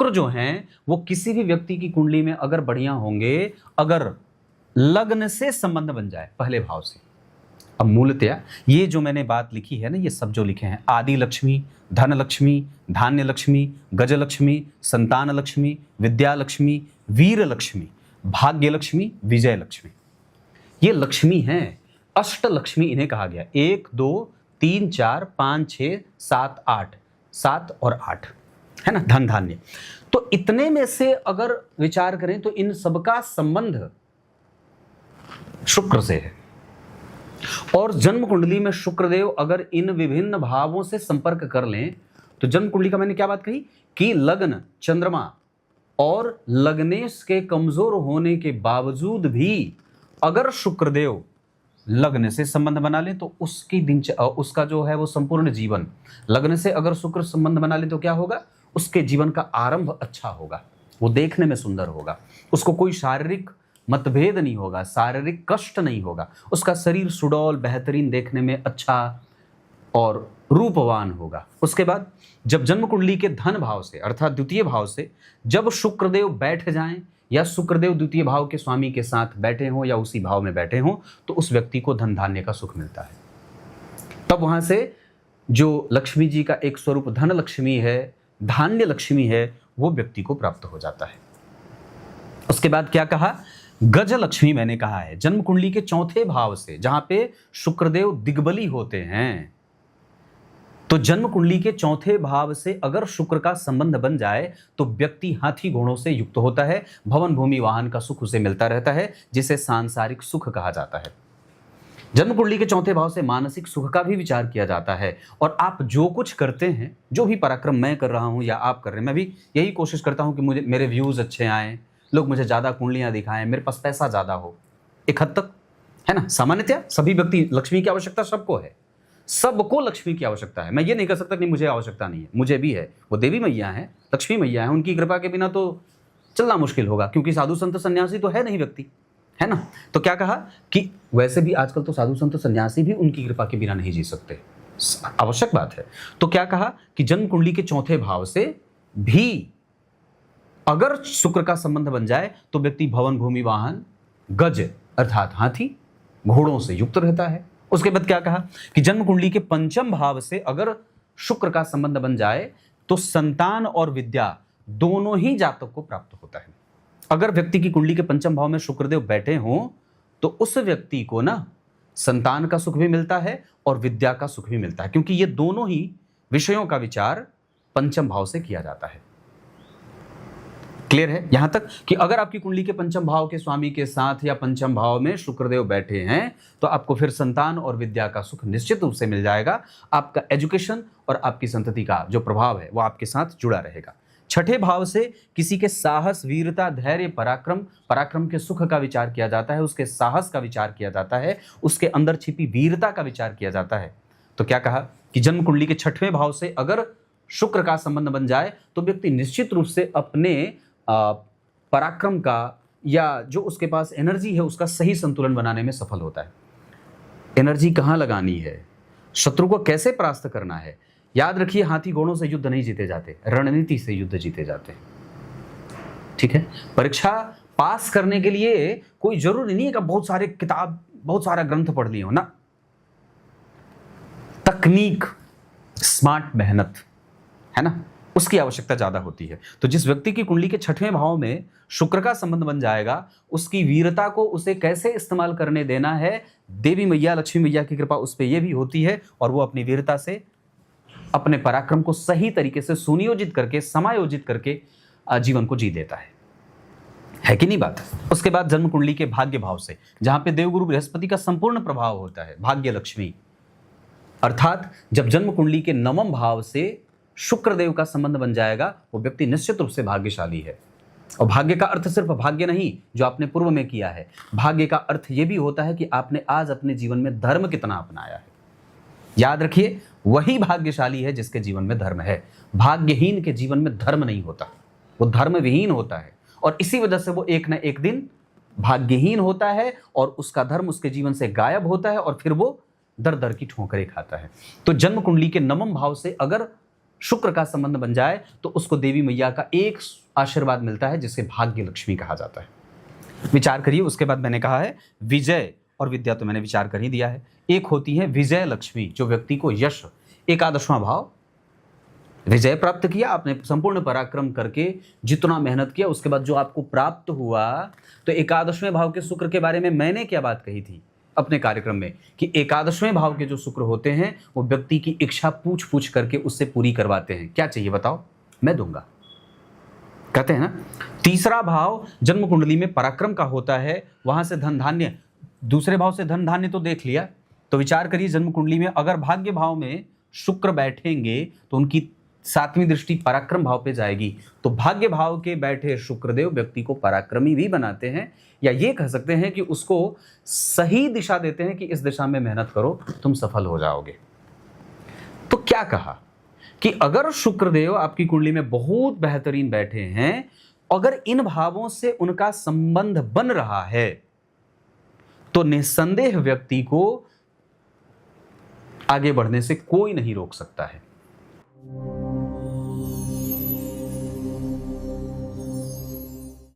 शुक्र जो हैं वो किसी भी व्यक्ति की कुंडली में अगर बढ़िया होंगे, अगर लग्न से संबंध बन जाए पहले भाव से। अब मूलतया ये जो मैंने बात लिखी है ना, ये सब जो लिखे हैं, आदि लक्ष्मी, धन लक्ष्मी, धान्य लक्ष्मी, गज लक्ष्मी, संतान लक्ष्मी, विद्या लक्ष्मी, वीर लक्ष्मी, भाग्य लक्ष्मी, विजय लक्ष्मी, ये लक्ष्मी हैं। अष्ट लक्ष्मी इन्हें कहा गया। 1 2 3 4 5 6 7 8, 7 और 8 है ना, धन धान्य। तो इतने में से अगर विचार करें तो इन सबका संबंध शुक्र से है। और जन्म कुंडली में शुक्रदेव अगर इन विभिन्न भावों से संपर्क कर लें तो जन्म कुंडली का मैंने क्या बात कही कि लग्न चंद्रमा और लग्नेश के कमजोर होने के बावजूद भी अगर शुक्रदेव लग्न से संबंध बना ले तो उसका जो है वो संपूर्ण जीवन, लग्न से अगर शुक्र संबंध बना ले तो क्या होगा, उसके जीवन का आरंभ अच्छा होगा, वो देखने में सुंदर होगा, उसको कोई शारीरिक मतभेद नहीं होगा, शारीरिक कष्ट नहीं होगा, उसका शरीर सुडौल बेहतरीन देखने में अच्छा और रूपवान होगा। उसके बाद जब जन्म कुंडली के धन भाव से अर्थात द्वितीय भाव से जब शुक्रदेव बैठ जाएं या शुक्रदेव द्वितीय भाव के स्वामी के साथ बैठे हों या उसी भाव में बैठे हों तो उस व्यक्ति को धन धान्य का सुख मिलता है। तब वहां से जो लक्ष्मी जी का एक स्वरूप धन लक्ष्मी है, धान्य लक्ष्मी है, वो व्यक्ति को प्राप्त हो जाता है। उसके बाद क्या कहा, गज लक्ष्मी मैंने कहा है जन्म कुंडली के चौथे भाव से, जहां पे शुक्रदेव दिग्बली होते हैं। तो जन्म कुंडली के चौथे भाव से अगर शुक्र का संबंध बन जाए तो व्यक्ति हाथी घोड़ों से युक्त होता है, भवन भूमि वाहन का सुख उसे मिलता रहता है, जिसे सांसारिक सुख कहा जाता है। जन्म कुंडली के चौथे भाव से मानसिक सुख का भी विचार किया जाता है। और आप जो कुछ करते हैं, जो भी पराक्रम मैं कर रहा हूं या आप कर रहे हैं, मैं भी यही कोशिश करता हूं कि मुझे मेरे व्यूज अच्छे आए, लोग मुझे ज्यादा कुंडलियां दिखाएं, मेरे पास पैसा ज्यादा हो, एक हद तक है ना। सामान्यतया सभी व्यक्ति, लक्ष्मी की आवश्यकता सबको है, सबको लक्ष्मी की आवश्यकता है। मैं ये नहीं कर सकता कि मुझे आवश्यकता नहीं है, मुझे भी है। वो देवी मैया है, लक्ष्मी मैया है, उनकी कृपा के बिना तो चलना मुश्किल होगा, क्योंकि साधु संत सन्यासी तो है नहीं व्यक्ति, है ना। तो क्या कहा कि वैसे भी आजकल तो साधु संत सन्यासी भी उनकी कृपा के बिना नहीं जी सकते, आवश्यक बात है। तो क्या कहा कि जन्म कुंडली के चौथे भाव से भी अगर शुक्र का संबंध बन जाए तो व्यक्ति भवन भूमि वाहन गज अर्थात हाथी घोड़ों से युक्त रहता है। उसके बाद क्या कहा कि जन्म कुंडली के पंचम भाव से अगर शुक्र का संबंध बन जाए तो संतान और विद्या दोनों ही जातक को प्राप्त होता है। अगर व्यक्ति की कुंडली के पंचम भाव में शुक्रदेव बैठे हों तो उस व्यक्ति को ना संतान का सुख भी मिलता है और विद्या का सुख भी मिलता है, क्योंकि ये दोनों ही विषयों का विचार पंचम भाव से किया जाता है। क्लियर है यहां तक कि अगर आपकी कुंडली के पंचम भाव के स्वामी के साथ या पंचम भाव में शुक्रदेव बैठे हैं तो आपको फिर संतान और विद्या का सुख निश्चित रूप से मिल जाएगा। आपका एजुकेशन और आपकी संतति का जो प्रभाव है वो आपके साथ जुड़ा रहेगा। छठे भाव से किसी के साहस, वीरता, धैर्य, पराक्रम के सुख का विचार किया जाता है, उसके साहस का विचार किया जाता है, उसके अंदर छिपी वीरता का विचार किया जाता है। तो क्या कहा कि जन्म कुंडली के छठवें भाव से अगर शुक्र का संबंध बन जाए तो व्यक्ति निश्चित रूप से अपने पराक्रम का या जो उसके पास एनर्जी है उसका सही संतुलन बनाने में सफल होता है। एनर्जी कहाँ लगानी है, शत्रु को कैसे परास्त करना है। याद रखिए, हाथी घोड़ों से युद्ध नहीं जीते जाते, रणनीति से युद्ध जीते जाते हैं। ठीक है, परीक्षा पास करने के लिए कोई जरूरी नहीं है कि बहुत सारे किताब, बहुत सारा ग्रंथ पढ़ लिए हो ना। तकनीक, स्मार्ट मेहनत है ना, उसकी आवश्यकता ज्यादा होती है। तो जिस व्यक्ति की कुंडली के छठवें भाव में शुक्र का संबंध बन जाएगा, उसकी वीरता को उसे कैसे इस्तेमाल करने देना है, देवी मैया, लक्ष्मी मैया की कृपा उस पर यह भी होती है और वो अपनी वीरता से अपने पराक्रम को सही तरीके से सुनियोजित करके, समायोजित करके जीवन को जी देता है कि नहीं बात। उसके बाद जन्म कुंडली के भाग्य भाव से, जहां पे देवगुरु बृहस्पति का संपूर्ण प्रभाव होता है, भाग्य लक्ष्मी, अर्थात जब जन्म कुंडली के नवम भाव से शुक्रदेव का संबंध बन जाएगा वो व्यक्ति निश्चित रूप से भाग्यशाली है। और भाग्य का अर्थ सिर्फ भाग्य नहीं जो आपने पूर्व में किया है, भाग्य का अर्थ यह भी होता है कि आपने आज अपने जीवन में धर्म कितना अपनाया है। याद रखिए, वही भाग्यशाली है जिसके जीवन में धर्म है। भाग्यहीन के जीवन में धर्म नहीं होता, वो धर्म विहीन होता है और इसी वजह से वो एक न एक दिन भाग्यहीन होता है और उसका धर्म उसके जीवन से गायब होता है और फिर वो दर दर की ठोकरें खाता है। तो जन्म कुंडली के नवम भाव से अगर शुक्र का संबंध बन जाए तो उसको देवी मैया का एक आशीर्वाद मिलता है जिसे भाग्य लक्ष्मी कहा जाता है। विचार करिए। उसके बाद मैंने कहा है विजय और विद्या, तो मैंने विचार कर ही दिया है। एक होती है विजय लक्ष्मी जो व्यक्ति को यश, एकादशवां भाव, विजय प्राप्त किया आपने, संपूर्ण पराक्रम करके जितना मेहनत किया उसके बाद जो आपको प्राप्त हुआ। तो एकादशवें भाव के शुक्र के बारे में मैंने क्या बात कही थी अपने कार्यक्रम में कि एकादशवें भाव के जो शुक्र होते हैं वो व्यक्ति की इच्छा पूछ पूछ करके उससे पूरी करवाते हैं। क्या चाहिए बताओ, मैं दूंगा, कहते हैं ना। तीसरा भाव जन्म कुंडली में पराक्रम का होता है, वहां से धन धान्य, दूसरे भाव से धन धान्य तो देख लिया। तो विचार करिए जन्म कुंडली में अगर भाग्य भाव में शुक्र बैठेंगे तो उनकी 7वीं दृष्टि पराक्रम भाव पे जाएगी। तो भाग्य भाव के बैठे शुक्रदेव व्यक्ति को पराक्रमी भी बनाते हैं, या ये कह सकते हैं कि उसको सही दिशा देते हैं कि इस दिशा में मेहनत करो तुम सफल हो जाओगे। तो क्या कहा कि अगर शुक्रदेव आपकी कुंडली में बहुत बेहतरीन बैठे हैं, अगर इन भावों से उनका संबंध बन रहा है तो निस्संदेह व्यक्ति को आगे बढ़ने से कोई नहीं रोक सकता है।